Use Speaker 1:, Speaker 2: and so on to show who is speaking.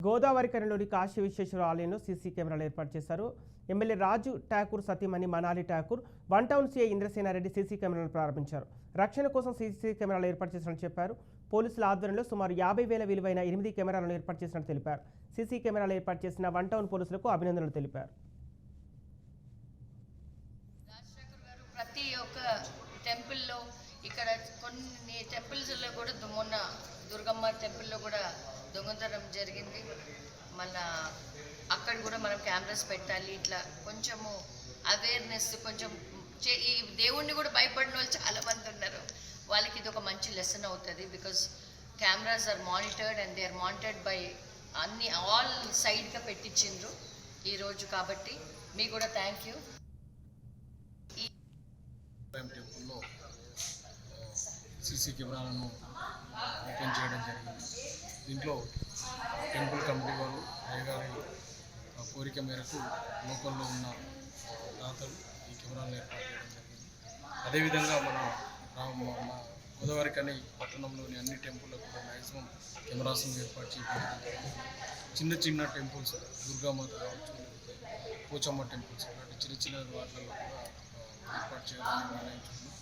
Speaker 1: గోదావరి కనిలోని కాశీ విశ్వేశ్వర ఆలయంలో సీసీ కెమెరాలు ఏర్పాటు చేశారు. ఎమ్మెల్యే రాజు ఠాకూర్ సతీమణి Manali Thakur, one town CI Indrasena Reddy CC కెమెరాలు ప్రారంభించారు. రక్షణ కోసం సీసీ కెమెరాలు ఏర్పాటు చేసినట్టు చెప్పారు. పోలీసుల ఆధ్వర్యంలో సుమారు 50,000 విలువైన 8 కెమెరాలను ఏర్పాటు చేసినట్టు తెలిపారు. సీసీ కెమెరాలు ఏర్పాటు చేసిన వన్ టౌన్ పోలీసులకు అభినందనలు తెలిపారు.
Speaker 2: ప్రతి ఒక్క టెంపుల్లో ఇక్కడ కొన్ని టెంపుల్స్లో కూడా మొన్న దుర్గమ్మ టెంపుల్లో కూడా దొంగతనం జరిగింది. మళ్ళా అక్కడ కూడా మనం కెమెరాస్ పెట్టాలి. ఇట్లా కొంచెము అవేర్నెస్ కొంచెం ఈ దేవుణ్ణి కూడా భయపడిన వాళ్ళు చాలామంది ఉన్నారు. వాళ్ళకి ఇది ఒక మంచి లెసన్ అవుతుంది. Because cameras are monitored and they are monitored by అన్ని ఆల్ సైడ్గా పెట్టించిండ్రు ఈరోజు. కాబట్టి మీకు కూడా థ్యాంక్ యూ.
Speaker 3: టెంపుల్లో సీసీ కెమెరాలను ఓపెన్ చేయడం జరిగింది. దీంట్లో టెంపుల్ కమిటీ వాళ్ళు అయ్యగారి కోరిక మేరకు లోకల్లో ఉన్న దాతలు ఈ కెమెరాలను ఏర్పాటు చేయడం జరిగింది. అదేవిధంగా మన గోదావరి కని పట్టణంలోని అన్ని టెంపుల్లో కూడా మ్యాక్సిమం కెమెరాస్ను ఏర్పాటు చేయడం జరిగింది. చిన్న చిన్న టెంపుల్స్, దుర్గామాత కావచ్చు, పోచమ్మ టెంపుల్స్ ఇలాంటి చిన్న చిన్న వాటిల్లో కూడా ఏర్పాటు చేయాలని నిర్ణయించుకున్నాం.